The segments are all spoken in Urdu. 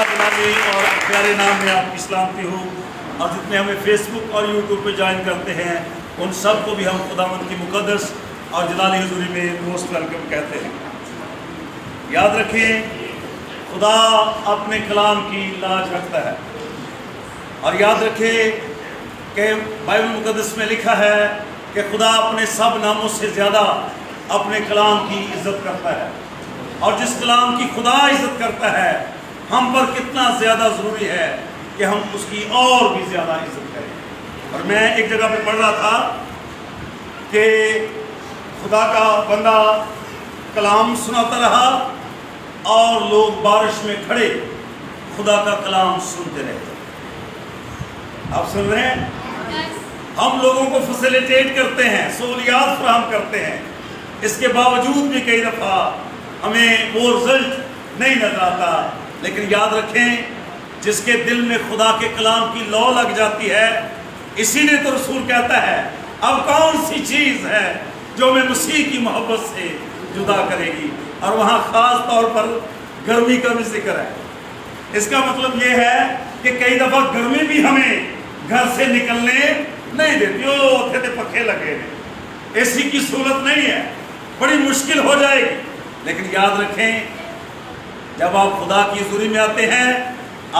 اللہ بنانے اور پیارے نام میں آپ کی سلامتی ہو، اور جتنے ہمیں فیس بک اور یوٹیوب پہ جوائن کرتے ہیں ان سب کو بھی ہم خداوند کی مقدس اور جلالی حضوری میں موسٹ ویلکم کہتے ہیں۔ یاد رکھیں، خدا اپنے کلام کی لاج رکھتا ہے، اور یاد رکھیں کہ بائبل مقدس میں لکھا ہے کہ خدا اپنے سب ناموں سے زیادہ اپنے کلام کی عزت کرتا ہے، اور جس کلام کی خدا عزت کرتا ہے ہم پر کتنا زیادہ ضروری ہے کہ ہم اس کی اور بھی زیادہ عزت کریں۔ اور میں ایک جگہ پہ پڑھ رہا تھا کہ خدا کا بندہ کلام سناتا رہا اور لوگ بارش میں کھڑے خدا کا کلام سنتے رہے۔ آپ سن رہے ہیں؟ ہم لوگوں کو فیسیلیٹیٹ کرتے ہیں، سہولیات فراہم کرتے ہیں، اس کے باوجود بھی کئی دفعہ ہمیں وہ رزلٹ نہیں نظر آتا۔ لیکن یاد رکھیں، جس کے دل میں خدا کے کلام کی لو لگ جاتی ہے، اسی لیے تو رسول کہتا ہے اب کون سی چیز ہے جو ہمیں مسیح کی محبت سے جدا کرے گی، اور وہاں خاص طور پر گرمی کا بھی ذکر ہے۔ اس کا مطلب یہ ہے کہ کئی دفعہ گرمی بھی ہمیں گھر سے نکلنے نہیں دیتی، اتنے تے پکھے لگے ہیں، اے سی کی سہولت نہیں ہے، بڑی مشکل ہو جائے گی۔ لیکن یاد رکھیں، جب آپ خدا کی حضوری میں آتے ہیں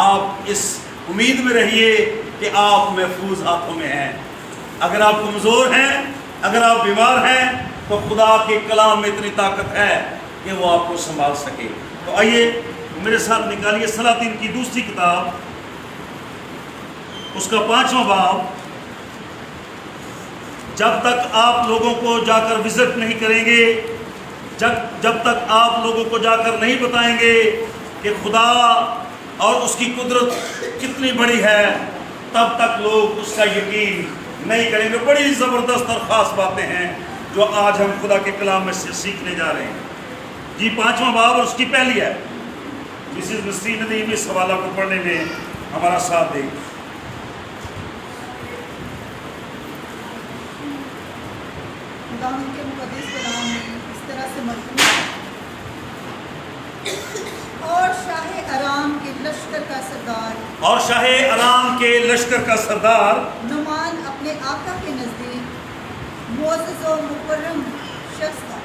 آپ اس امید میں رہیے کہ آپ محفوظ ہاتھوں میں ہیں۔ اگر آپ کمزور ہیں، اگر آپ بیمار ہیں، تو خدا کے کلام میں اتنی طاقت ہے کہ وہ آپ کو سنبھال سکے۔ تو آئیے میرے ساتھ نکالیے سلاطین کی دوسری کتاب، اس کا 5واں باب۔ جب تک آپ لوگوں کو جا کر وزٹ نہیں کریں گے، جب تک آپ لوگوں کو جا کر نہیں بتائیں گے کہ خدا اور اس کی قدرت کتنی بڑی ہے، تب تک لوگ اس کا یقین نہیں کریں گے۔ بڑی زبردست اور خاص باتیں ہیں جو آج ہم خدا کے کلام میں سے سیکھنے جا رہے ہیں۔ جی 5واں باب اور اس کی پہلی ہے۔ مسز مسری ندیم اس حوالہ کو پڑھنے میں ہمارا ساتھ دیں۔ خداوند کے مقدس کلام میں اس طرح سے مکتوب ہے، اور شاہ ارام کے لشکر کا سردار، اور شاہ ارام کے لشکر کا سردار نعمان اپنے آقا کے نزدیک معزز و مکرم شخص تھا،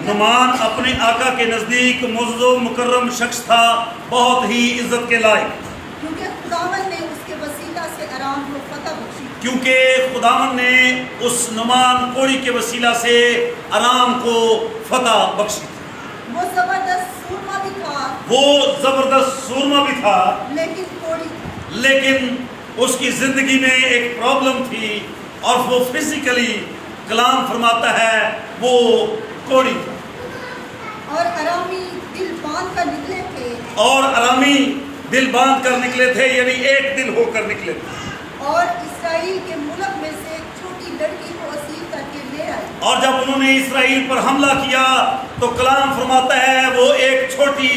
نعمان اپنے آقا کے نزدیک معزز و مکرم شخص تھا، بہت ہی عزت کے لائق، کیونکہ خداوند نے اس کے وسیلہ سے ارام کو فتح بخشی۔ کیونکہ خداوند نے اس نعمان کوڑی کے وسیلہ سے ارام کو فتح بخشی۔ وہ زبردست سورما بھی تھا، وہ زبردست سورما بھی تھا، لیکن کوڑی تھا۔ لیکن اس کی زندگی میں ایک پرابلم تھی، اور وہ فزیکلی کلام فرماتا ہے وہ کوڑی تھا، اور ارامی دل باندھ کر نکلے تھے، اور ارامی دل باندھ کر نکلے تھے، یعنی ایک دل ہو کر نکلے تھے، اور اسرائیل کے ملک میں سے ایک چھوٹی لڑکی کو اسیر کر کے لے آئے۔ اور جب انہوں نے اسرائیل پر حملہ کیا تو کلام فرماتا ہے وہ ایک چھوٹی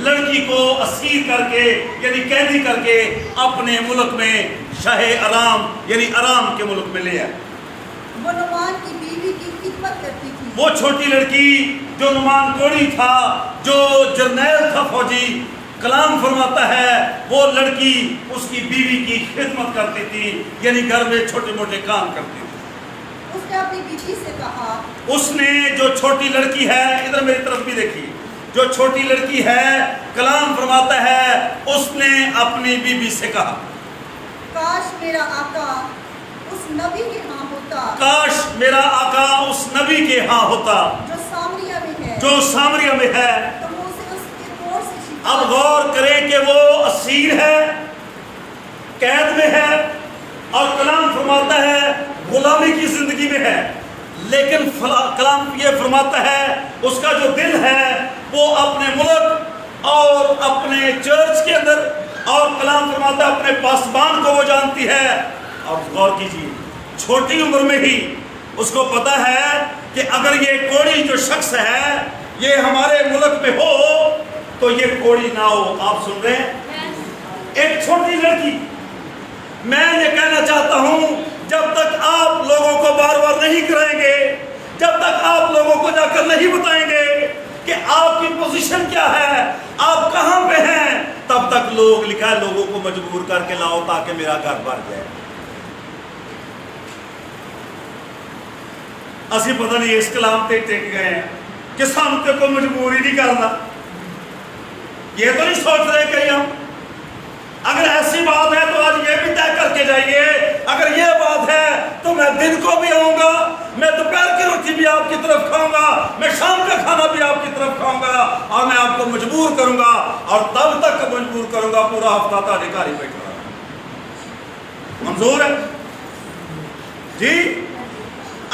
لڑکی کو اسیر کر کے، یعنی قیدی کر کے اپنے ملک میں شاہ ارام یعنی ارام کے ملک میں لے آئے۔ وہ نعمان کی بیوی کی خدمت کرتی تھی، وہ چھوٹی لڑکی جو نعمان کوڑی تھا، جو جرنیل تھا فوجی، کلام فرماتا ہے وہ لڑکی اس کی بیوی کی خدمت کرتی تھی، یعنی گھر میں چھوٹے موٹے کام کرتی تھی۔ اس نے اپنی بیوی سے کہا، اس نے جو چھوٹی لڑکی ہے، ادھر میری طرف بھی دیکھیے، جو چھوٹی لڑکی ہے کلام فرماتا ہے اس نے اپنی بیوی سے کہا، کاش میرا آقا اس نبی کے ہاں ہوتا، کاش میرا آقا اس نبی کے ہاں ہوتا جو سامریہ میں ہے، جو سامریہ میں ہے۔ تو وہ اسے اس کے کوڑ سے شفا اب دے۔ غور کریں کہ وہ اسیر ہے، قید میں ہے، اور کلام فرماتا ہے غلامی کی زندگی میں ہے، لیکن کلام یہ فرماتا ہے اس کا جو دل ہے وہ اپنے ملک اور اپنے چرچ کے اندر، اور کلام فرماتا ہے اپنے پاسبان کو وہ جانتی ہے۔ اور غور کیجیے، چھوٹی عمر میں ہی اس کو پتا ہے کہ اگر یہ کوڑی جو شخص ہے یہ ہمارے ملک میں ہو تو یہ کوڑی نہ ہو۔ آپ سن رہے ہیں؟ ایک چھوٹی لڑکی۔ میں یہ کہنا چاہتا ہوں، جب تک آپ لوگوں کو بار بار نہیں کرائیں گے، جب تک آپ لوگوں کو جا کر نہیں بتائیں گے کہ آپ کی پوزیشن کیا ہے، آپ کہاں پہ ہیں، تب لوگ لکھا ہے لوگوں کو مجبور کر کے لاؤ تاکہ میرا گھر بھر جائے. اسی پتہ نہیں اس کلام تے ٹک گئے ہیں کہ سانو تے کوئی مجبور ہی نہیں کرنا. یہ تو نہیں سوچ رہے کہ ہم اگر ایسی بات ہے تو آج یہ بھی طے کر کے جائیے, اگر یہ بات ہے تو میں دن کو بھی آؤں گا, میں دوپہر کی روٹی بھی آپ کی طرف کھاؤں گا, میں شام کا کھانا بھی آپ کی طرف کھاؤں گا, اور میں آپ کو مجبور کروں گا, اور تب تک مجبور کروں گا پورا ہفتہ تاڑے گھر ہی بیٹھا. منظور ہے جی؟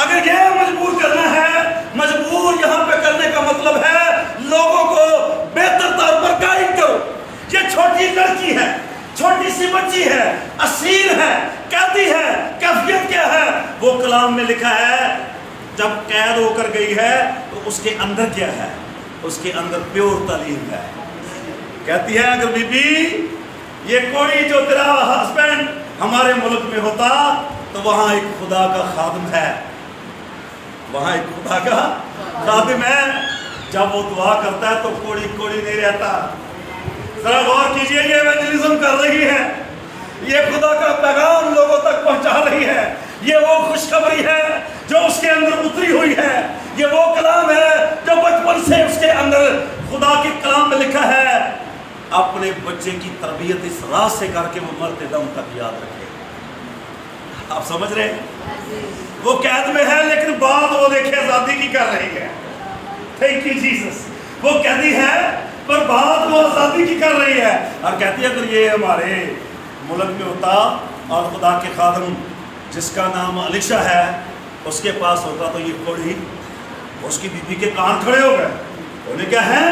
اگر یہ مجبور کرنا ہے, مجبور یہاں پہ کرنے کا مطلب ہے لوگوں کو بہتر طور پر گائیڈ کرو. یہ چھوٹی لڑکی ہے, چھوٹی سی بچی ہے, اسیر ہے, قیدی ہے, کیفیت کیا ہے؟ وہ کلام میں لکھا ہے جب قید ہو کر گئی ہے تو اس کے اندر کیا ہے؟ اس کے اندر پیور تعلیم ہے. کہتی ہے اگر بی بی یہ کوئی جو تیرا ہسبینڈ ہمارے ملک میں ہوتا تو وہاں ایک خدا کا خادم ہے, وہاں ایک خدا کا خادم ہے, جب وہ دعا کرتا ہے تو کوڑی کوڑی نہیں رہتا. ذرا غور کیجئے, یہ ایونجلزم کر رہی ہے, یہ خدا کا پیغام لوگوں تک پہنچا رہی ہے, یہ وہ خوشخبری ہے جو اس کے اندر اتری ہوئی ہے, یہ وہ کلام ہے جو بچپن سے اس کے اندر خدا کے کلام میں لکھا ہے. اپنے بچے کی تربیت اس راز سے کر کے وہ مرتے دم تک یاد رکھے. آپ سمجھ رہے ہیں؟ وہ قید میں ہے لیکن بات وہ دیکھے آزادی کی کر رہی ہے. Thank you Jesus. وہ قیدی ہے پر بات وہ آزادی کی کر رہی ہے, اور کہتی ہے اگر یہ ہمارے ملک میں ہوتا اور خدا کے خادم جس کا نام علیشا ہے اس کے پاس ہوتا تو یہ کوڑی, اس کی بیوی کے کان کھڑے ہو گئے. انہیں کیا ہے,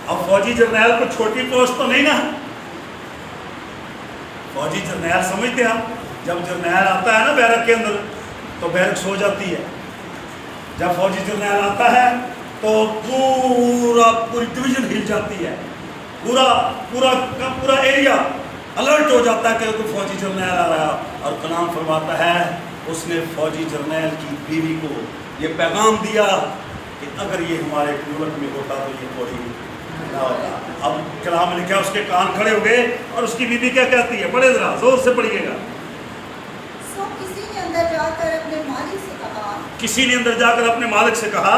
اب فوجی جرنیل کو چھوٹی پوسٹ تو نہیں نا, فوجی جرنیل سمجھتے ہیں آپ, جب جرنیل آتا ہے نا بیرک کے اندر تو بیرک سو جاتی ہے. جب فوجی جرنیل آتا ہے تو پوری ڈویژن ہل جاتی ہے, پورا ایریا الرٹ ہو جاتا ہے کہ کوئی فوجی جرنیل آ رہا. اور کلام فرماتا ہے اس نے فوجی جرنیل کی بیوی کو یہ پیغام دیا کہ اگر یہ ہمارے ملک میں ہوتا تو یہ کوڑی نہ ہوتا. اب کلام میں لکھا اس کے کان کھڑے ہو گئے, اور اس کی بیوی کیا کہتی ہے, بڑے ذرا زور سے پڑھیے گا. کسی نے اندر جا کر اپنے مالک سے کہا, کسی نے اندر جا کر اپنے مالک سے کہا,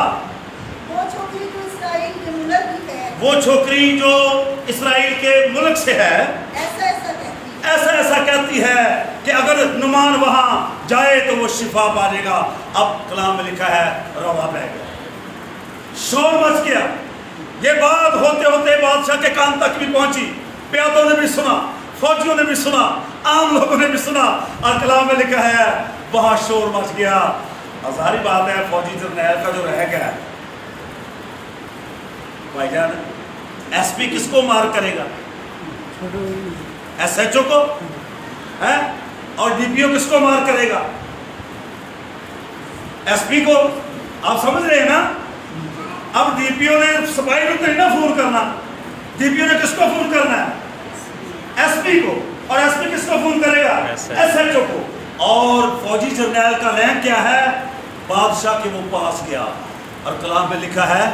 وہ چھوکری جو اسرائیل کے ملک کی ہے, وہ چھوکری جو اسرائیل کے ملک سے ہے, ایسا کہتی ہے کہ اگر نعمان وہاں جائے تو وہ شفا پا لے گا. اب کلام میں لکھا ہے روا بہ گیا, شور مچ گیا. یہ بات ہوتے ہوتے بادشاہ کے کان تک بھی پہنچی, پیادوں نے بھی سنا, فوجیوں نے بھی سنا, عام لوگوں نے بھی سنا, اور کلام میں لکھا ہے وہاں شور مچ گیا. ظاہری بات ہے فوجی جرنیل کا جو رہ گیا, بھائی جان ایس پی کس کو مار کرے گا؟ ایس ایچ او کو, اور ڈی پی او کس کو مار کرے گا؟ ایس پی کو. آپ سمجھ رہے ہیں نا؟ اب ڈی پی او نے سپاہی کو تو نہیں نا فون کرنا, ڈی پی او نے کس کو فون کرنا ہے؟ ایس پی کو. اور ایس پی کس کو فون کرے گا؟ ایس ایچ او کو. اور فوجی جرنیل کا رینک کیا ہے؟ بادشاہ کے وہ پاس گیا, اور کلام میں لکھا ہے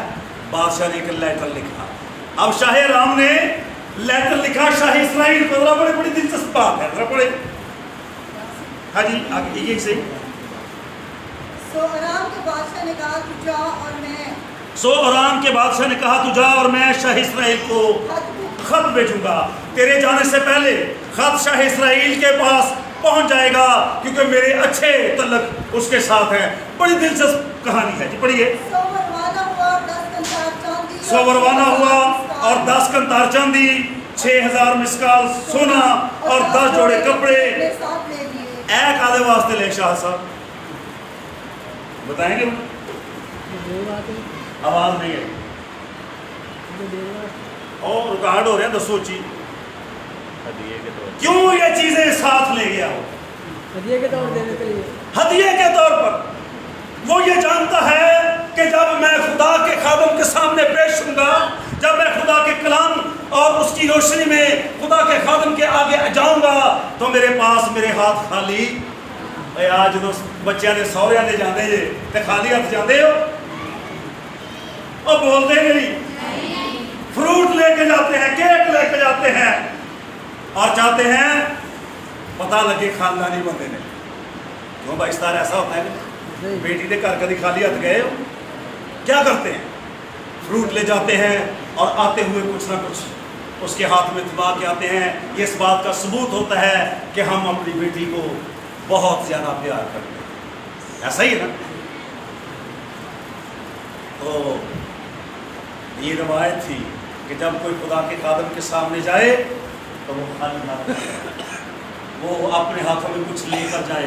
بادشاہ نے ایک لیٹر لکھا. اب شاہ رام نے لیٹر لکھا شاہ اسرائیل کو. ذرا بڑی دلچسپ بات ہے, ذرا پڑھے. ہاں جی آگے یہی صحیح. سو ارام کے بادشاہ نے کہا تو جا اور میں ارام کے بادشاہ نے کہا تو جا اور میں شاہ اسرائیل کو خط بھیجوں گا. تیرے جانے سے پہلے خط شاہ اسرائیل کے پاس پہنچ جائے گا کیونکہ میرے اچھے تعلق اس کے ساتھ ہیں. بڑی دلچسپ کہانی ہے جی, پڑھیے. سو وروانہ ہوا اور 10 کنتار چاندی, 6000 مسکال سونا اور 10 جوڑے کپڑے ایک آدھے واسطے لے. شاہ صاحب بتائیں گے؟ آواز نہیں ہے اور ریکارڈ ہو رہے ہیں. دسو چیز کیوں یہ چیزیں ساتھ لے گیا ہو؟ ہدیے کے طور دینے کے لیے, ہدیے کے طور پر. وہ یہ جانتا ہے کہ جب میں خدا کے خادم کے سامنے پیش ہوں گا, جب میں خدا کے کلام اور اس کی روشنی میں خدا کے خادم کے آگے جاؤں گا تو میرے پاس میرے ہاتھ خالی. آج جو بچیاں نے سہرے نے جانے جے تے خالی ہاتھ جاندے ہو, اور بولتے نہیں, فروٹ لے کے جاتے ہیں, کیک لے کے جاتے ہیں, اور چاہتے ہیں پتہ لگے خاندانی بندے نے. کیوں بھائی اس طرح ایسا ہوتا ہے کہ بیٹی نے گھر کدی خالی ہاتھ گئے ہو؟ کیا کرتے ہیں؟ فروٹ لے جاتے ہیں اور آتے ہوئے کچھ نہ کچھ اس کے ہاتھ میں دبا کے آتے ہیں. یہ اس بات کا ثبوت ہوتا ہے کہ ہم اپنی بیٹی کو بہت زیادہ پیار کرتے ہیں. ایسا ہی ہے نا؟ تو یہ روایت تھی کہ جب کوئی خدا کے خادم کے سامنے جائے تو وہ خالی ہاتھ جائے. وہ اپنے ہاتھوں میں کچھ لے کر جائے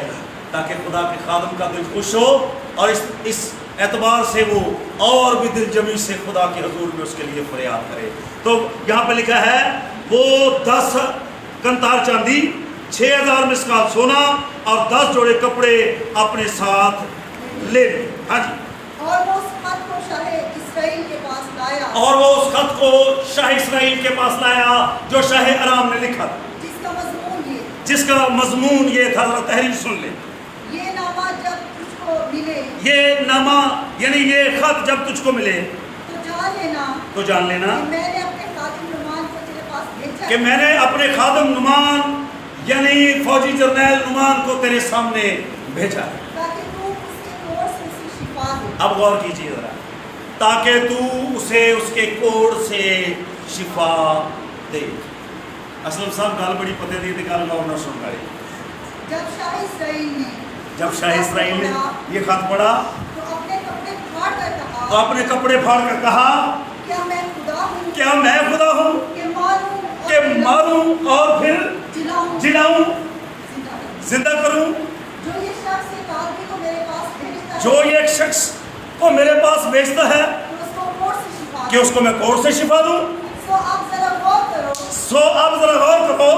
تاکہ خدا کے خادم کا دل خوش ہو اور اس اعتبار سے وہ اور بھی دل جمی سے خدا کے حضور میں اس کے لیے فریاد کرے. تو یہاں پہ لکھا ہے وہ 10 کنتار چاندی، 6000 مسکال سونا اور 10 جوڑے کپڑے اپنے ساتھ لے لے. ہاں جی. اور وہ اس خط کو شاہ اسرائیل کے پاس لایا، اور وہ اس خط کو شاہ اسرائیل کے پاس لایا جو شاہ ارام نے لکھا تھا، جس کا مضمون یہ تھا. ذرا تحریر سن لیں. یہ نامہ جب تجھ کو ملے، یہ نامہ یعنی یہ خط جب تجھ کو ملے تو جان لینا کہ میں نے اپنے خادم نعمان یعنی فوجی جرنیل نعمان کو تیرے سامنے بھیجا ہے تاکہ تو اس کے کوڑ سے اسے شفا دے. اب غور کیجیے ذرا. تاکہ تو اسے اس کے کوڑ سے شفا دے. اسلم صاحب گال بڑی پتے دی تھی گال غور نہ سن گئی. جب شاہ اسرائیل نے یہ خط پڑھا تو اپنے کپڑے پھاڑ کر کہا کیا میں خدا ہوں کہ ماروں اور پھر جلاؤں زندہ کروں. جو ایک شخص کو میرے پاس بھیجتا ہے کہ اس کو میں کوڑ سے شفا دوں. سو اب ذرا غور کرو.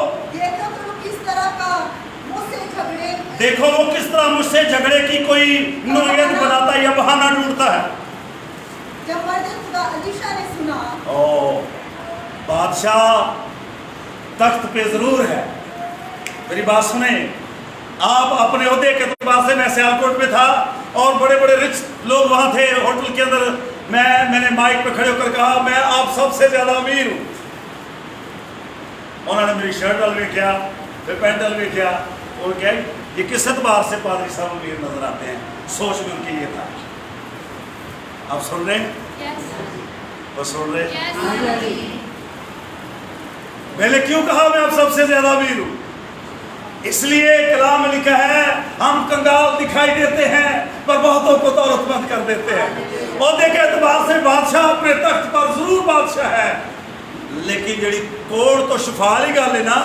دیکھو وہ کس طرح مجھ سے جھگڑے کی کوئی نوعیت بناتا ہے یا بہانہ ڈھونڈتا ہے. جب مرد خدا علیشہ نے سنا، او بادشاہ تخت پہ ضرور ہے. میری بات سنیں. آپ اپنے عہدے کے اعتبار سے میں سیالکوٹ میں تھا اور بڑے بڑے رچ لوگ وہاں تھے ہوٹل کے اندر. میں نے مائک پہ کھڑے ہو کر کہا میں آپ سب سے زیادہ امیر ہوں. انہوں نے میری شرٹ ڈلوے کیا، پھر پینٹ ڈلوے کیا اور کیا یہ کس اعتبار سے پادری صاحب امیر نظر آتے ہیں. سوچ میں ان کی یہ تھا. آپ سن رہے ہیں؟ وہ سن رہے. میں نے کیوں کہا میں اب سب سے زیادہ امیر ہوں؟ اس لیے کلام میں لکھا ہے ہم کنگال دکھائی دیتے ہیں پر بہتوں کو دولت مند کر دیتے ہیں. عہدے کے اعتبار سے بادشاہ اپنے تخت پر ضرور بادشاہ ہے، لیکن جڑی کوڑ تو شفا لی گل ہے نا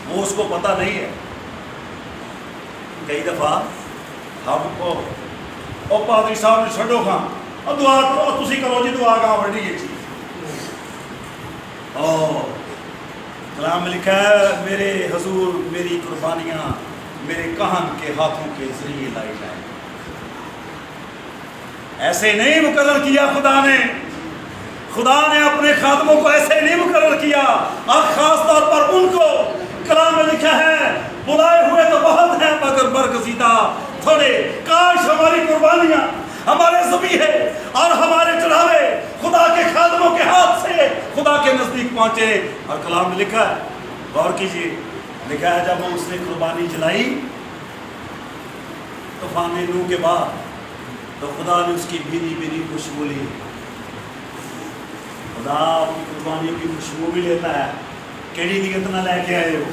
وہ اس کو پتہ نہیں ہے. کئی دفعہ ہم کو او پادری صاحب نے چھڈو کھاں اور دعا کرو اور تسی کرو جی دعا گاہ بڑی یہ چیز. کلام میں لکھا ہے میرے حضور میری قربانیاں میرے کہن کے ہاتھوں کے ذریعے لائی جائیں. ایسے نہیں مقرر کیا خدا نے. خدا نے اپنے خادموں کو ایسے نہیں مقرر کیا اور خاص طور پر ان کو. کلام میں لکھا ہے بلائے ہوئے تو بہت ہیں مگر برگزیدہ تھوڑے. کاش ہماری قربانیاں ہمارے ذبیحے اور ہمارے چڑھاوے خدا کے خادموں کے ہاتھ سے خدا کے نزدیک پہنچے. اور کلام میں لکھا ہے غور کیجیے. لکھا ہے جب اس نے قربانی جلائی طوفان نوح کے بعد تو خدا نے اس کی بھینی بھینی خوشبو لی. خدا اپنی قربانیوں کی خوشبو بھی لیتا ہے. کیڑی نیت نہ لے کے آئے ہو،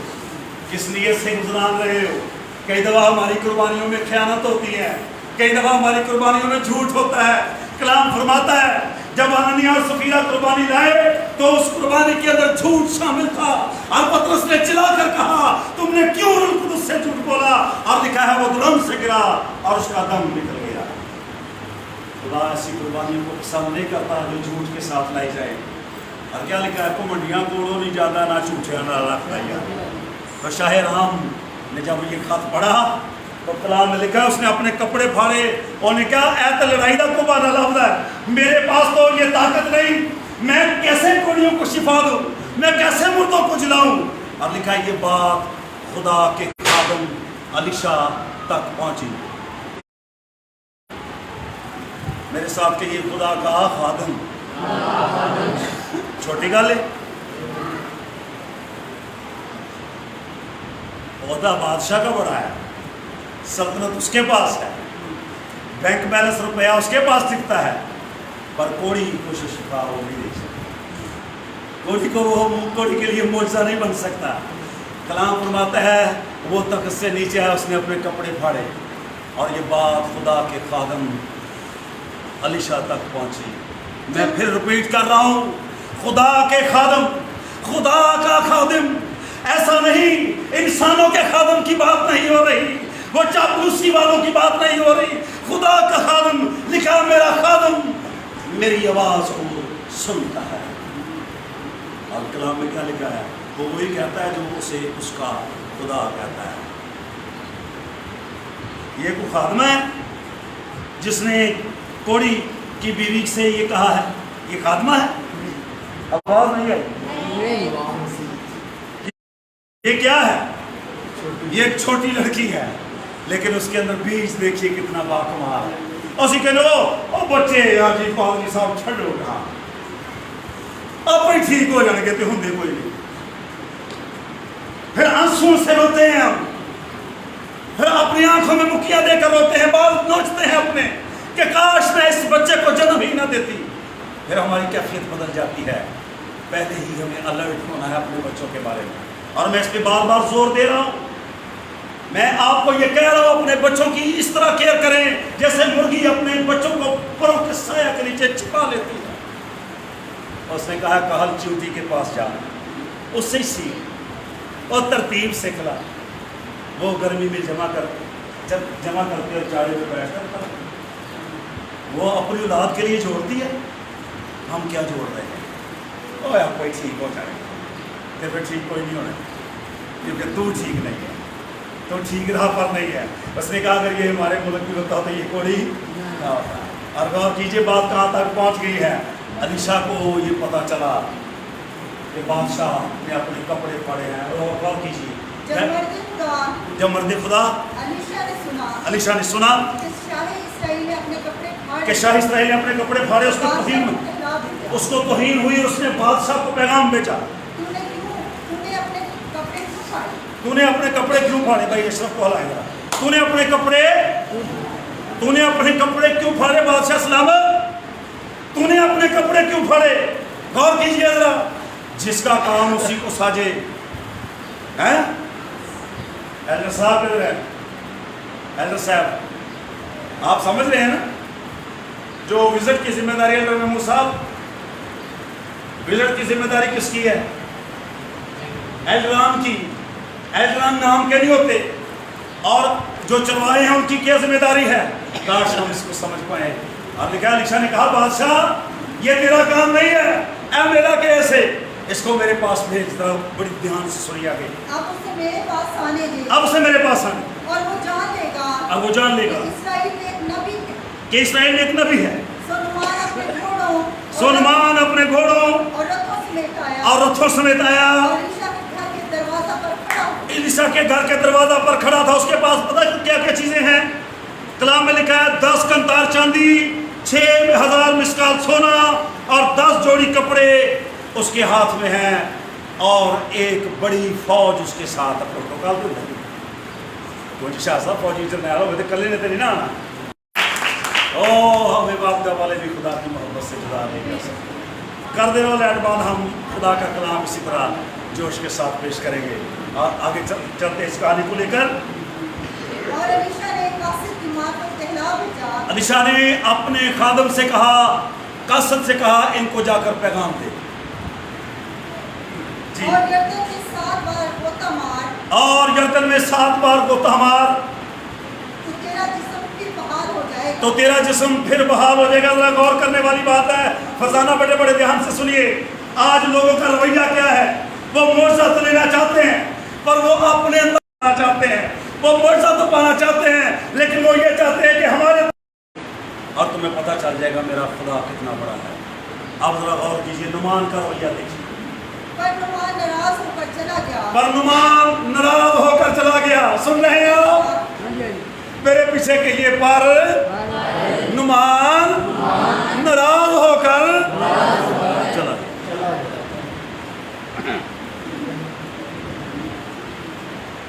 کس نیت سے گزران رہے ہو. کئی دفعہ ہماری قربانیوں میں خیانت ہوتی ہے، کئی دفعہ ہماری قربانیوں میں جھوٹ ہوتا ہے. کلام فرماتا ہے جب حنانیہ اور سفیرہ قربانی لائے تو اس قربانی کے اندر جھوٹ شامل تھا اور پطرس نے چلا کر کہا تم نے کیوں روح القدس سے جھوٹ بولا. اور لکھا ہے وہ درم سے گرا اور اس کا دم نکل گیا. خدا ایسی قربانیوں کو پسند نہیں کرتا جو جھوٹ کے ساتھ لائی جائے. اور کیا لکھا ہے کمنڈیاں کوڑوں نہیں جاتا نہ جھوٹیاں نہ رکھایا. تو شاہ رام نے جب یہ خط پڑھا تو کلام میں لکھا اس نے اپنے کپڑے پھاڑے اور نے کہا اے تو لڑائی کا قربان لفظ ہے، میرے پاس تو یہ طاقت نہیں، میں کیسے کوڑیوں کو شفا دوں، میں کیسے مردوں کو جلاؤں. اور لکھا یہ بات خدا کے خادم علیشہ تک پہنچی. میرے ساتھ کہ یہ خدا کا خادم چھوٹی گل ہے. عہدہ بادشاہ کا بڑا ہے، سلطنت اس کے پاس ہے، بینک بیلنس روپیہ اس کے پاس دکھتا ہے، پر کوڑی کی کوشش شفا وہ نہیں دے سکتا، کوڑی کو وہ کوڑی کے لیے معجزہ نہیں بن سکتا۔ کلام فرماتا ہے وہ تخت سے نیچے ہے، اس نے اپنے کپڑے پھاڑے، اور یہ بات خدا کے خادم الیشا تک پہنچی۔ میں پھر رپیٹ کر رہا ہوں، خدا کے خادم، خدا کا خادم، ایسا نہیں انسانوں کے خادم کی بات نہیں ہو رہی، وہ چاپلوسی والوں کی بات نہیں ہو رہی، خدا کا خادم لکھا میرا خادم میری آواز کو سنتا ہے۔ اور کلام میں کیا لکھا ہے؟ وہ وہی کہتا ہے جو اسے اس کا خدا کہتا ہے۔ یہ کوئی خادم ہے جس نے کوڑی کی بیوی سے یہ کہا ہے؟ یہ خادمہ ہے؟ آواز نہیں آئی؟ یہ کیا ہے؟ یہ ایک چھوٹی لڑکی ہے، لیکن اس کے اندر بیج دیکھیے کتنا باکمال ہے۔ اسی کہنے او بچے یار جی پادری صاحب چھڑو گا، آپ ہی ٹھیک ہو جانے گے، ہوں دے کوئی نہیں۔ پھر آنسوں سے روتے ہیں ہم، پھر اپنی آنکھوں میں مکیا دے کر روتے ہیں، بال نوچتے ہیں اپنے کہ کاش میں اس بچے کو جنم ہی نہ دیتی۔ پھر ہماری کیفیت بدل جاتی ہے۔ پہلے ہی ہمیں الرٹ ہونا ہے اپنے بچوں کے بارے میں، اور میں اس پہ بار بار زور دے رہا ہوں۔ میں آپ کو یہ کہہ رہا ہوں اپنے بچوں کی اس طرح کیئر کریں جیسے مرغی اپنے بچوں کو پروں کے سایہ کے نیچے چھپا لیتی ہے۔ اس نے کہا کہل چیونٹی کے پاس جا، اس سے سیکھ اور ترتیب سے کھلا۔ وہ گرمی میں جمع کرتے اور چارے پہ بیٹھ کر وہ اپنی اولاد کے لیے جوڑتی ہے، ہم کیا جوڑ رہے ہیں؟ اوہ آپ کوئی ٹھیک ہو جائے گا، پھر ٹھیک کوئی نہیں ہونا، کیونکہ تو ٹھیک نہیں ہے، تو ٹھیک راہ پر نہیں ہے۔ اس نے کہا اگر یہ ہمارے ملک میں ہوتا تو یہ کوڑی نہ ہوتا۔ اور غور کیجیے بات کہاں تک پہنچ گئی ہے۔ الیشا کو یہ پتا چلا کہ بادشاہ نے اپنے کپڑے پھاڑے ہیں، اور غور کیجیے جب مرد خدا الیشا نے سنا کہ شاہ اسرائیل نے اپنے کپڑے پھاڑے، اس کو توہین ہوئی، اس نے بادشاہ کو پیغام بھیجا، تو نے اپنے کپڑے کیوں پھاڑے؟ بھائی اشرف کو ہلائے گا، تو نے اپنے کپڑے کیوں پھاڑے؟ بادشاہ سلامت، تو نے اپنے کپڑے کیوں پھاڑے؟ غور کیجیے ذرا، جس کا کام اسی کو ساجے۔ ایلڈر صاحب کدھر ہے؟ ایلڈر صاحب آپ سمجھ رہے ہیں نا، جو وزٹ کی ذمہ داری ایلڈر محمود صاحب، وزٹ کی ذمہ داری کس کی ہے؟ ایلڈران کی۔ ایلڈران نام کے نہیں ہوتے، اور جو چلوائے ہیں ان کی کیا ذمہ داری ہے؟ کاش ہم اس کو سمجھ پائیں۔ اور لکھا الیشا نے کہا بادشاہ یہ تیرا کام نہیں ہے، اے میرا کیسے؟ اس کو میرے پاس بھیج، ذرا بڑی دھیان سے سنیے آگے۔ اب اسے میرے پاس آنے دے، اب اسے میرے پاس آنے، اور وہ جان لے گا، اب وہ جان لے گا کہ اسرائیل میں ایک نبی ہے، کہ اسرائیل میں ایک نبی ہے۔ سلمان اپنے گھوڑوں سلمان اپنے گھوڑوں اور رتھوں سمیت آیا، اور رتھوں سمیت آیا، اور الیشا کے گھر کے دروازہ پر کھڑا ہوا۔ الیشا کے گھر کے دروازہ پر کھڑا تھا، اس کے پاس پتہ کیا کیا چیزیں ہیں؟ کلام میں لکھا ہے 10 کنتار چاندی، 6000 مسکال سونا اور 10 جوڑی کپڑے اس کے ہاتھ میں ہیں، اور ایک بڑی فوج اس کے ساتھ۔ پروٹوکال تو نہیں کوئی شاہ صاحب فوجی چلنے آ رہا ہوتے کلے نے تو نہیں نہ آنا۔ ہمیں باپ دا والے بھی خدا کی محبت سے جدا نہیں کر سکتے۔ کر دے والے بعد ہم خدا کا کلام اسی طرح جوش کے ساتھ پیش کریں گے، اور آگے چلتے اس کہانی کو لے کر۔ اور الیشا نے قاصد کی ماں کو کہلا بھیجا، الیشا نے اپنے خادم سے کہا، قاصد سے کہا ان کو جا کر پیغام دے۔ اور یردن میں 7 بار غوطہ مار، اور یردن میں 7 بار غوطہ مار، تو تیرا جسم پھر بحال ہو جائے گا۔ تو تیرا جسم پھر بحال ہو جائے گا۔ ذرا غور کرنے والی بات ہے، فضانہ بڑے بڑے دھیان سے سنیے۔ آج لوگوں کا رویہ کیا ہے؟ وہ معجزہ تو لینا چاہتے ہیں، پر وہ اپنے اندر پانا چاہتے ہیں۔ وہ معجزہ تو پانا چاہتے ہیں، لیکن وہ یہ چاہتے ہیں کہ ہمارے، اور تمہیں پتہ چل جائے گا میرا خدا کتنا بڑا ہے۔ اب ذرا غور کیجیے، نعمان کا رویہ دیکھیے۔ پر نعمان ناراض ہو کر چلا گیا، نعمان ناراض ہو کر چلا گیا۔ سن رہے ہیں آپ میرے پیچھے کہیے، پر نعمان ناراض ہو کر چلا گیا۔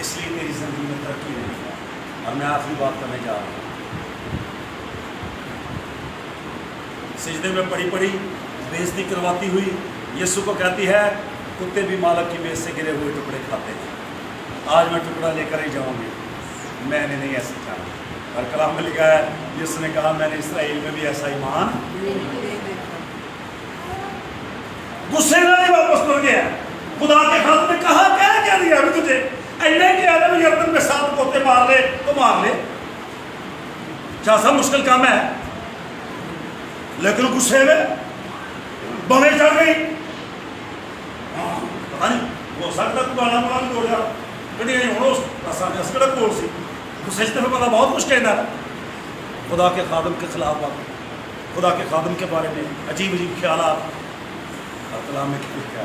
اس لیے تیری زندگی میں ترقی نہیں ہے. اور میں آخری بات کرنے جا رہا ہوں. سجدے میں پڑی پڑی بےعزتی کرواتی ہوئی یسوع کو کہتی ہے کتے بھی مالک کی میز سے گرے ہوئے ٹکڑے کھاتے ہیں. آج میں ٹکڑا لے کر ہی جاؤں گی. میں نے نہیں ایسا کہا. اور کلام میں لکھا ہے یسوع نے کہا میں نے اسرائیل میں بھی ایسا ایمان. غصے میں نہیں واپس مڑ گیا. خدا کے خاتم نے کہا کیا دیا ابھی تجھے ایسا کیا ہے یردن میں 7 کوتے مار لے تو مار لے. کیا سا مشکل کام ہے. لیکن غصے میں بمیں چڑھ گئی. پتا نہیں ہو سکتا تو گانا مار دو جا کدی ہوں کڑک بول سی غصے سے پتا بہت کچھ کہنا. خدا کے خادم کے خلاف بات, خدا کے خادم کے بارے میں عجیب عجیب خیالات. اور کلام میں کیا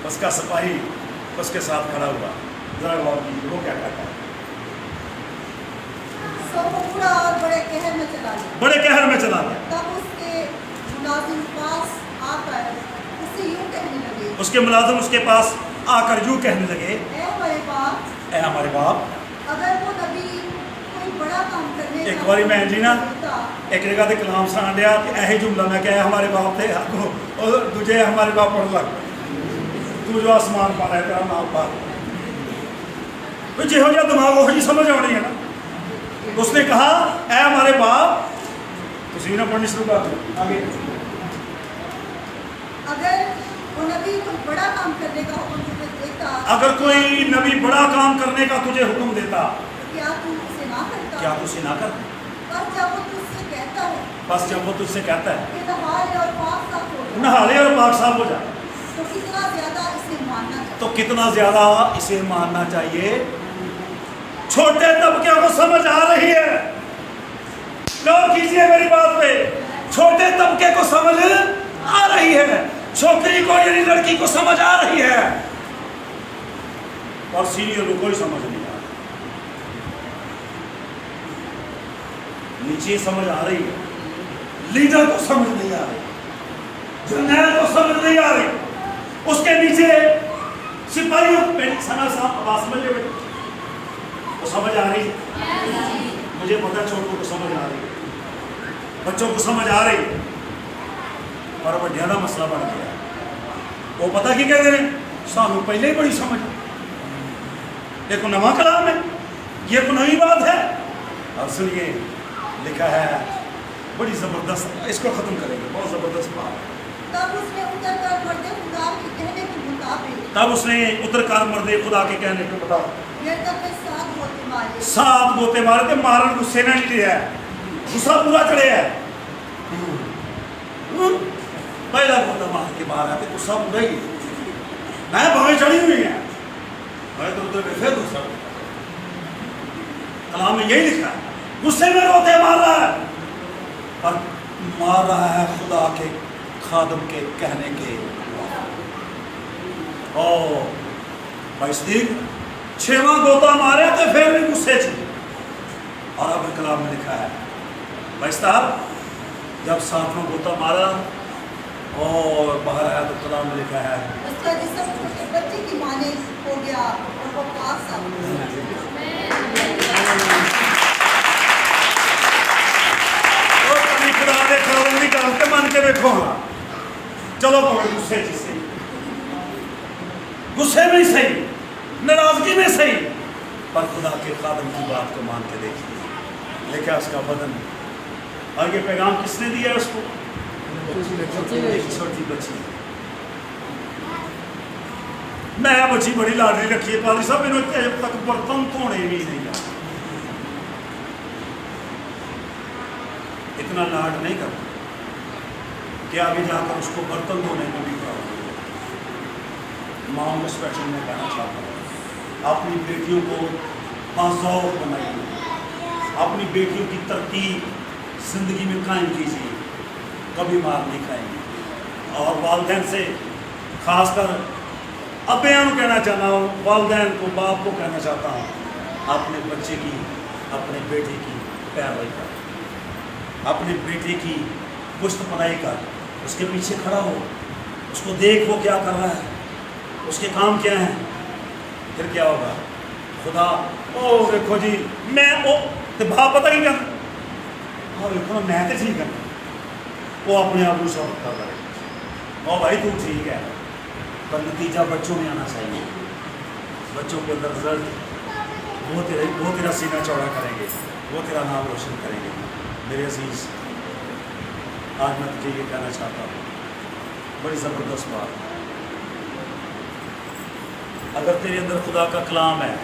اس کا سپاہی اس کے ساتھ کھڑا ہوا. ذرا غور کیجیے وہ کیا کہتا ہے. سو وہ اڑا اور بڑے قہر میں چلا گیا. بڑے قہر میں چلا گیا. تب اس کے ملازم پاس آ کر اس سے یوں کہنے لگے. اس کے ملازم اس کے پاس آ کر یوں کہنے لگے اے ہمارے باپ, اے ہمارے باپ. اگر وہ نبی کوئی بڑا کام کرنے ایک باری میں جی نا ہوتا ایک جگہ تے کلام سان دیا کہ اے جملہ میں کہ ہمارے باپ تھے اور دجے ہمارے باپ پڑھ لگ تو جو آسمان پا رہا ہے تیرا نام پا تو جہو جہاں دماغ وہ جی سمجھ آنی ہے نا. اس نے کہا اے ہمارے باپ. تسی نہ پڑھنی شروع کر دو آگے. اگر وہ نبی کوئی بڑا کام کرنے کا حکم تجھے دیتا, اگر کوئی نبی بڑا کام کرنے کا تجھے حکم دیتا کیا تو اسے نہ کرتا؟ کیا تو اسے نہ کرتا. بس جب وہ تجھ سے کہتا ہے بس جب وہ تجھ سے کہتا ہے کہ نہا لے اور پاک صاف ہو جا, نہا لے اور پاک صاف ہو جا تو کتنا زیادہ اسے ماننا چاہیے. تو کتنا زیادہ اسے ماننا چاہیے. چھوٹے طبقے کو سمجھ آ رہی ہے. غور کیجیے میری بات پہ. چھوٹے طبقے کو سمجھ آ رہی ہے. چھوکری کو یعنی لڑکی کو سمجھ آ رہی ہے اور سینئر کو کوئی سمجھ نہیں آ رہی. نیچے سمجھ آ رہی ہے, لیڈر کو سمجھ نہیں آ رہی, جرنیل کو سمجھ نہیں آ رہی. اس کے نیچے سپاہیوں سنا صاحب آواز سمجھ لے بیٹے وہ سمجھ آ رہی ہے. مجھے پتا چھوٹوں کو سمجھ آ رہی ہے, بچوں کو سمجھ آ رہی ہے. اور وہ زیادہ مسئلہ بڑھ گیا. وہ پتا کی کہتے ہیں سانو پہلے ہی بڑی سمجھ. دیکھو نواں کلام ہے, یہ کوئی نئی بات ہے. اور سنیے لکھا ہے بڑی زبردست, اس کو ختم کریں گے, بہت زبردست بات ہے. تب اس نے اتر کر مرد خدا کے کہنے کے مطابق تب اس نے اتر کر مرد خدا کے کہنے کے مطابق یردن میں 7 گوتے مارے. 7 گوتے مارے تھے. مارن غصے نہ لیا ہے, غصہ پورا چڑھے ہے. پہلا گوتا مار کے باہر آتے غصہ پورا ہی میں بھویں چڑھی ہوئی ہیں. میں تو ادھر پھر دوسرا کلام میں یہی لکھا ہے غصے میں روتے مار رہا ہے اور مار رہا ہے خدا کے خادم کے کہنے کے. او بھائی صدیق 6واں گوتا مارے تو پھر بھی غصے چ. اور اب کلام میں لکھا ہے بھائی صاحب جب 7واں گوتا مارا اور باہر آیا تو کلام میں لکھا ہے اس کا جسم چھوٹے بچے کی مانے ہو گیا اور وہ پاک صاف ہو گیا. خدا دے خادم دی گل تے من کے دیکھو ہاں. چلو بہت غصے چ صحیح, غصے میں صحیح, ناراضگی میں صحیح, پر خدا کے خادم کی بات کو مان کے دیکھیے لکھا اس کا بدن. اور یہ پیغام کس نے دیا اس کو؟ ایک چھوٹی بچی. میں بچی بڑی لاڈلی رکھی ہے پادری صاحب, انہوں نے اب تک برتن دھونے بھی نہیں آ. اتنا لاڈ نہیں کرتا کہ آگے جا کر اس کو برتن دھونے میں بھی پرابلم. ماں کو اسپیشل میں کہنا چاہتا ہوں اپنی بیٹیوں کو باذوق بنائیے, اپنی بیٹیوں کی ترتیب زندگی میں قائم کیجیے, کبھی مار نہیں کھائیں گے. اور والدین سے خاص کر ابیان کہنا چاہتا ہوں, والدین کو باپ کو کہنا چاہتا ہوں اپنے بچے کی اپنے بیٹے کی پیروی کر, اپنے بیٹے کی پشت پناہی کر, اس کے پیچھے کھڑا ہو, اس کو دیکھ وہ کیا کر رہا ہے, اس کے کام کیا ہیں؟ پھر کیا ہوگا؟ خدا او دیکھو جی میں او تے بھا پتہ ہی کرنا اور دیکھو میں تے ٹھیک ہے وہ اپنے آپ کو سب کر رہے او بھائی تو ٹھیک ہے پر نتیجہ بچوں میں آنا چاہیے. بچوں کے اندر رزلٹ وہ تیرا سینہ چوڑا کریں گے, وہ تیرا نام روشن کریں گے. میرے عزیز آج میں تجھے یہ کہنا چاہتا ہوں, بڑی زبردست بات, اگر تیرے اندر خدا کا کلام ہے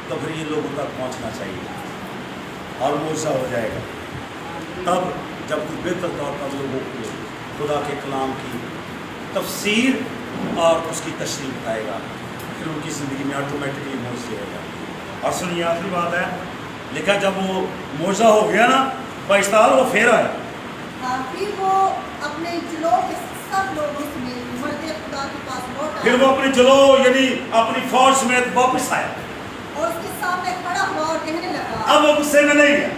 تو پھر یہ لوگوں تک پہنچنا چاہیے اور معجزہ ہو جائے گا. تب جب تو بہتر طور پر لوگوں کو خدا کے کلام کی تفسیر اور اس کی تشریح بتائے گا, پھر ان کی زندگی میں آٹومیٹکلی معجزے ہو جائے گا. اور سنیے آخری بات ہے, لکھا جب وہ معجزہ ہو گیا نا پائستال وہ پھیرا ہے, پھر وہ اپنے جلو کے سب لوگوں سمیت مرد خدا کے پاس لوٹ پھر آیا وہ اپنی جلو یعنی اپنی فوج سمیت واپس آیا. اور اس کے سامنے کھڑا ہوا اور کہنے لگا, اب وہ غصے میں نہیں ہے,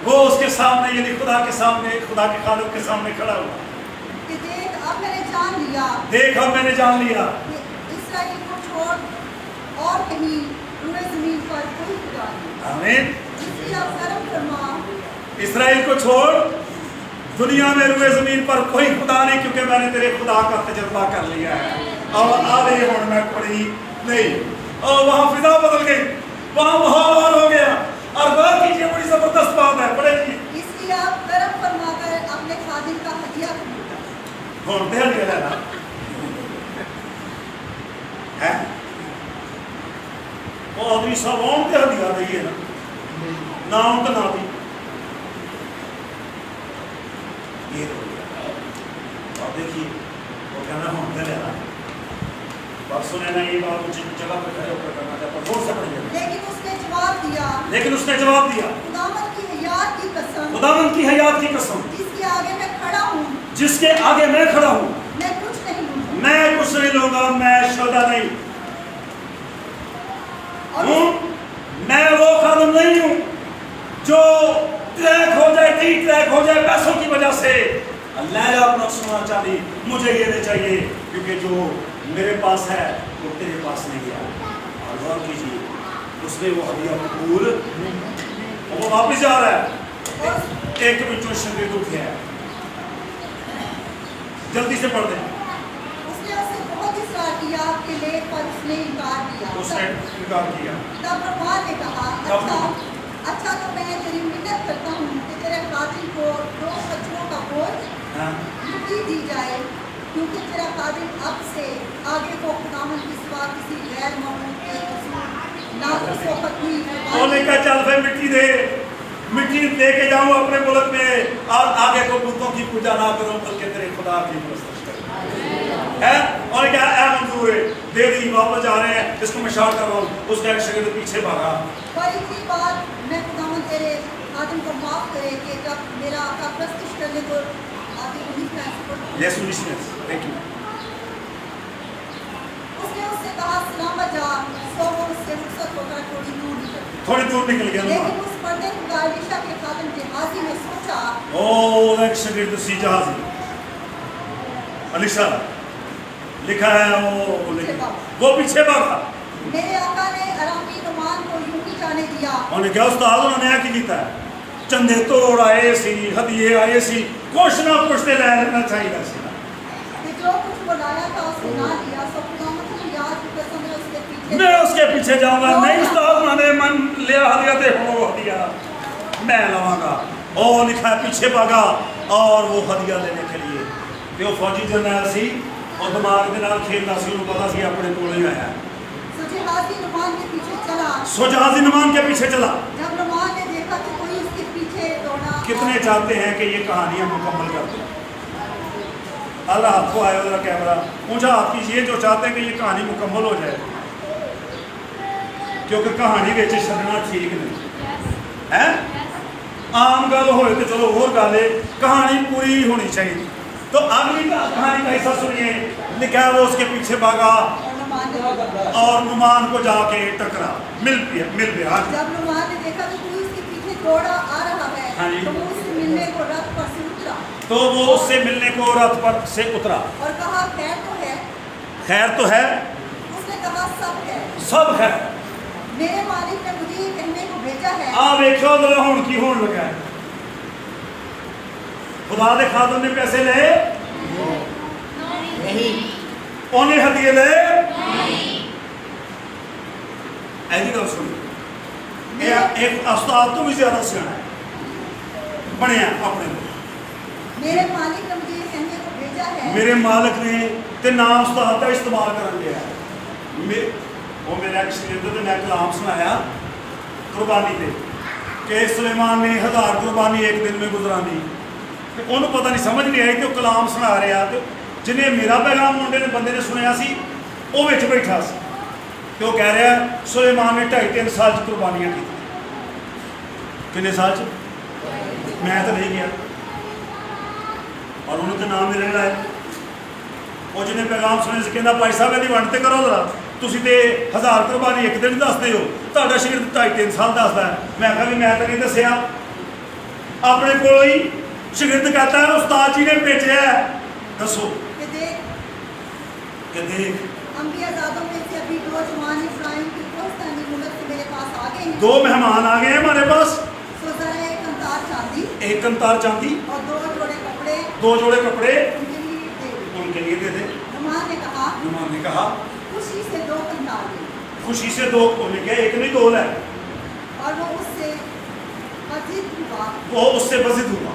وہ اس کے سامنے یعنی خدا کے سامنے, خدا کے خالق کے سامنے کھڑا ہوا کہ دیکھ اب میں نے جان لیا دیکھ اب میں نے جان لیا کہ اسرائیل کو چھوڑ اور کہیں روئے زمین پر کوئی خدا نہیں. آمین. اس لیے اب کرم فرما, اسرائیل کو چھوڑ, دنیا میں روئے زمین پر کوئی خدا نہیں, کیونکہ میں نے تیرے خدا کا تجربہ کر لیا ہے. اور آدھے ہون میں پڑی نہیں, اور وہاں فضا بدل گئی, وہاں ماحول ہو گیا. اور غور کیجیے بڑی زبردست بات ہے, پڑھے جی. اس لیے اب کرم فرما کر اپنے خادم کا ہدیہ خریدا. ہون دے لے لینا ہے وہ آدمی سب اون دے دیا دئیے نا, نہ اون کا نہ بھی یہ ہو گیا. اور دیکھیے وہ کہنا ہون دے لینا بات سنے نا, یہ بات جن جگہ پہ کھڑے ہو کر کرنا چاہتا زور سے پڑھیے. لیکن اس نے جواب دیا, لیکن اس نے جواب دیا, خداوند کی حیات کی قسم خداوند کی حیات کی قسم, جس کے آگے میں کھڑا ہوں جس کے آگے میں کھڑا ہوں, میں کچھ نہیں لوں. میں کچھ نہیں لوں گا, میں شودا نہیں اور ہوں, میں وہ خادم نہیں ہوں جو ٹریک ہو جائے, ٹی ٹریک ہو جائے پیسوں کی وجہ سے. اللہ اپنا سونا چاندی مجھے یہ نہیں چاہیے, کیونکہ جو میرے پاس ہے وہ تیرے پاس نہیں ہے. اور غور کیجیے اس نے وہ ہدیہ قبول, وہ واپس جا رہا ہے. ایک بچوں شدید اٹھیا ہے, جلدی سے پڑھ دیں. اس نے اسے بہت اصرار کیا کہ لے, پر اس نے انکار کیا. اس نے انکار کیا. تب رفاع نے کہا, اچھا تو میں تیری منت کرتا ہوں کہ تیرے خادم کو 2 بچوں کا بوجھ مٹی دی جائے, کیونکہ تیرا خادم اب سے آگے کو خداوند کے سوا کسی غیر معبود کے رسول نہ تو صحبت ہوئی. انہوں نے کہا چل بھائی مٹی دے, مٹی دے کے جاؤں اپنے ملک میں, اور آگے کو بتوں کی پوجا نہ کروں بلکہ تیرے خدا کی پرستش کروں. ہے اور کیا اے منظور ہے, دے دی, واپس جا رہے ہیں, اس کو میں شاٹ کر رہا ہوں. اس کا ایک شاگرد پیچھے بھاگا, پر اتنی بات میں خداوند تیرے خادم کو معاف کرے کہ جب میرا آقا پرستش کرنے کو آگے انہیں کا ایسپورٹ. یس ونیسنس, تھینک یو. اس نے اس سے کہا سلامت جا, سو وہ اس سے رخصت ہو کر تھوڑی دور نکل گیا. لیکن اس پردے خدا علیشہ کے خادم جہازی نے سوچا, او ایک شاگرد سی جہازی علیشہ لکھا ہے, وہ پیچھے بھاگا. میرے آقا نے ارامی نعمان کو یوں ہی جانے دیا. انہوں نے کیا استاد انہوں نے کی کیتا ہے, چندے توڑ آئے سی, ہدیے آئے سی, کچھ نہ کچھ تے لے لینا چاہیے سی. کہ جو کچھ وہ لایا تھا اس نے نہ لیا, سو خداوند کی یاد کی قسم میں اس کے پیچھے میں اس کے پیچھے جاؤں گا. نہیں استاد انہوں نے من لیا ہدیہ تے ہو ہدیہ میں لواں گا. او لکھا ہے پیچھے بھاگا اور وہ ہدیہ لینے کے لیے. تے وہ فوجی جرنیل سی اور دماغ دے نال کھیلدا سی, انہوں پتہ سی اپنے کول ہی آیا. سو جہازی نعمان کے پیچھے چلا. سو جہازی نعمان کے پیچھے چلا. جب نعمان نے دیکھا کہ کوئی اس کے پیچھے دوڑا, کتنے چاہتے ہیں کہ یہ کہانیاں مکمل کر دیں. اللہ ہاتھ کو آئے ذرا کیمرہ اونچا ہاتھ کیجیے جو چاہتے ہیں کہ یہ کہانی مکمل ہو جائے, کیونکہ کہانی بیچ چھڈنا ٹھیک نہیں ہے. عام گل ہوئے تو چلو اور گل ہے, کہانی پوری ہونی چاہیے. تو اگلی کہانی کا حصہ سنیے. لکھا ہے وہ اس کے پیچھے بھاگا اور نعمان کو جا کے ٹکرا, مل گیا. جب نعمان نے دیکھا کہ کوئی اس کے پیچھے دوڑا آ رہا ہے, تو وہ اس سے ملنے کو رتھ پر سے اترا. تو وہ اس سے ملنے کو رتھ پر سے اترا اور کہا خیر تو ہے. خیر تو ہے؟ اس نے کہا سب ہے۔ سب ہے۔ میرے مالک نے مجھے یہ کہنے کو بھیجا ہے۔ آپ ویکھو ذرا ہون کی ہون لگا ہے، خدا دے خادم نے پیسے لے نہیں، انہیں ہدیے لے ایسی گل سنو، ایک استاد تو بھی زیادہ سیاح ہے بنیا اپنے کو، میرے مالک نے مجھے یہ کہنے کو بھیجا ہے۔ میرے مالک نے تے نام استاد کا استعمال کر لیا ہے۔ وہ میرا ایکسیڈنٹ تے میں کلام سنایا قربانی دے کہ سلیمان نے 1000 قربانی ایک دن میں گزرانی، انہوں پتہ نہیں سمجھ نہیں آئی کہ وہ کلام سنا رہا، تو جنہیں میرا پیغام منڈے نے بندے نے سنیا سی وہ وچ بیٹھا سی، تو وہ کہہ رہا ہے سلیمان نے 2.5-3 سال قربانیاں کی، کتنے سال میں تو نہیں گیا، اور انہوں کے نام میرے لائے، وہ جنہیں پیغام سنے سے کہنا بھائی صاحب یہ ونڈتے کرو ذرا، تسی تے 1000 قربانی ایک دن دستے ہو، تہاڈا شاگرد 2.5-3 سال دستا ہے، میں کہا بھی میں تو نہیں دسیا، اپنے کو ہی شاگرد کہتا ہے استاد جی نے بھیجا ہے، دسو کہ دیکھ انبیاء زادوں میں سے ابھی 2 جوان افرائیم کی کوہستانی ملک سے میرے پاس آ گئے ہیں۔ 2 مہمان آ گئے ہیں ہمارے پاس، سو ذرا ایک قنطار چاندی ایک قنطار چاندی اور 2 جوڑے کپڑے 2 جوڑے کپڑے ان کے لیے دے دو۔ ان کے لیے دے دے۔ نعمان نے کہا خوشی سے 2 قنطار دے، خوشی سے 2 انہیں کہا ایک نہیں 2 ہے، اور وہ اس سے مزید ہوا، وہ اس سے بزد ہوا،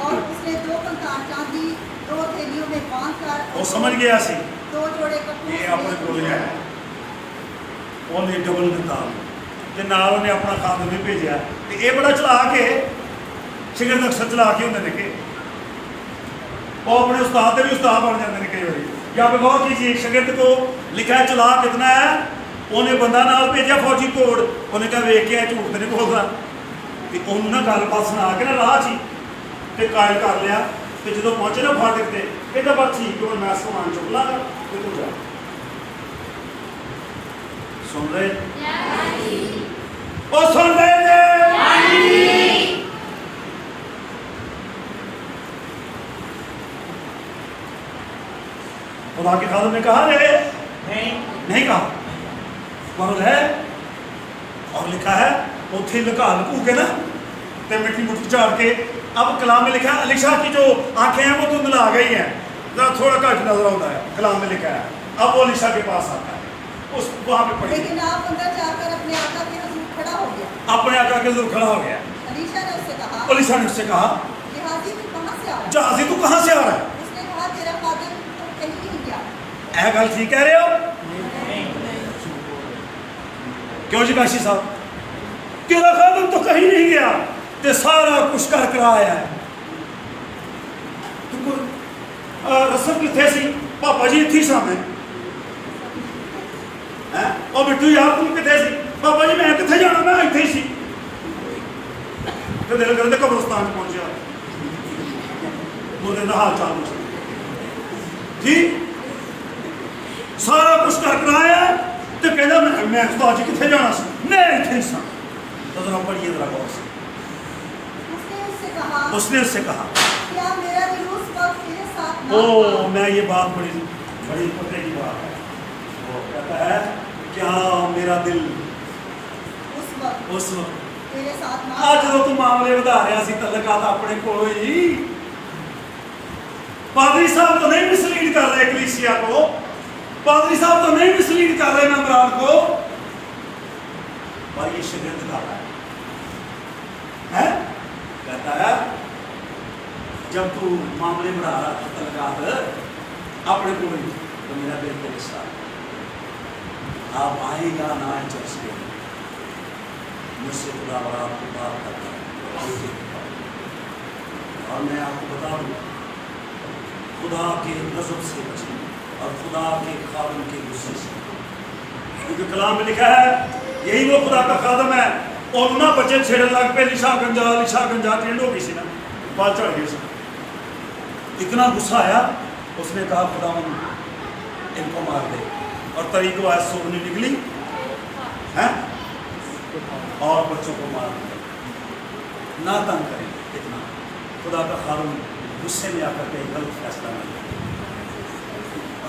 اور اس نے 2 قنطار چاندی 2 تھیلیوں میں باندھ کر وہ سمجھ گیا سی 2 جوڑے کپڑوں یہ اپنے کو لیا ہے، انہیں ڈبل قنطار کہ نال انہیں اپنا خادم بھی بھیجا، یہ بڑا چلا کے شاگرد اکثر چلا کے ہوتے ہیں کہ وہ اپنے استاد سے بھی استاد بن جاتے ہیں کئی بار، یا پہ غور کیجیے شاگرد کو لکھا ہے چلا کتنا ہے، انہیں بندہ نال بھیجا فوجی کوڑ، انہیں کہا ویک کے جھوٹ تو نہیں بولتا، انہوں نے گل بات سنا کے نا راہ چی تے قائل کر لیا، تے جدو پہنچے نا فاٹک تے کہتا بات ٹھیک ہے میں سامان چک لاں گا تے تو جا، سن رہے او سن رہے جی، خدا کے خادم نے کہا رہے نہیں کہا مرد ہے، اور لکھا ہے اتھی لکا لکو کے نا تے مٹی مٹی چاڑ کے، اب کلام میں لکھا ہے علیشا کی جو آنکھیں ہیں وہ دھندلا گئی ہیں، ذرا تھوڑا کٹ نظر ہوتا ہے، کلام میں لکھا ہے، اب وہ علیشا کے پاس آتا ہے، اس وہاں پہ پڑھی، لیکن آپ اندر جا کر اپنے آقا کے حضور کھڑا ہو گیا۔ اپنے آقا کے حضور کھڑا ہو گیا، علیشا نے اس سے کہا علیشا نے اس سے کہا جہازی تو کہاں سے آ رہا ہے؟ جہازی تو کہاں سے آ رہا ہے؟ اس نے کہا تیرا خادم تو کہیں نہیں گیا۔ اے گل ٹھیک کہہ رہے ہو کیوں جی کاشی صاحب، تیرا خادم تو کہیں نہیں گیا تے سارا کچھ کر کر آیا ہے، تو رسم کتنے سی پاپا جی اتھی سامنے، اور بٹو یار تم کتنے سی پاپا جی میں کتنے جانا میں اتنے ہی سی، تو دل کرتے قبرستان پہنچا مردے دا حال چال پوچھا جی سارا کچھ کر کر آیا ہے، تو کہنا میں استاد جی کتنے جانا سی میں اتنے ہی سا، تو ذرا پڑھیے ذرا غور سے، اس نے اس سے کہا کیا میرا دل اس وقت تیرے ساتھ نہ او تھا؟ میں یہ بات بڑی پتے کی بات ہے، وہ کہتا ہے کیا میرا دل اس وقت تیرے ساتھ نہ آج تھا؟ جو تم معاملے بتا رہا سی تعلقات اپنے کو ہی، پادری صاحب تو نہیں مسلیڈ کر رہے کلیسیا کو، پادری صاحب تو نہیں مسلیڈ کر رہے ممبران کو، پر یہ شاگرد کر رہا ہے، کہتا ہے جب تو معاملے بڑھا رہا تھا تعلقات اپنے کو ہی، تو میرا دل تیرے ساتھ، آپ آئے گا نہ آئے چرچ کے، مجھ سے خدا برات کو بات کرتا ہے، اور میں آپ کو بتا دوں خدا کے غضب سے بچیں اور خدا کے خادم کے غصے سے، کیونکہ کلام میں لکھا ہے یہی وہ خدا کا خادم ہے، اور نہ بچے چھیڑ لگ پہ لشا گنجا ٹینڈ ہو گئی سی نا بال چڑھ گئی سی، اتنا غصہ آیا اس نے کہا خدا ان کو مار دے، اور طریق آج سوگنی نکلی ہے اور بچوں کو مار دے، نہ تنگ کریں اتنا، خدا کا خادم غصے میں آ کر کے غلط فیصلہ نہ لے،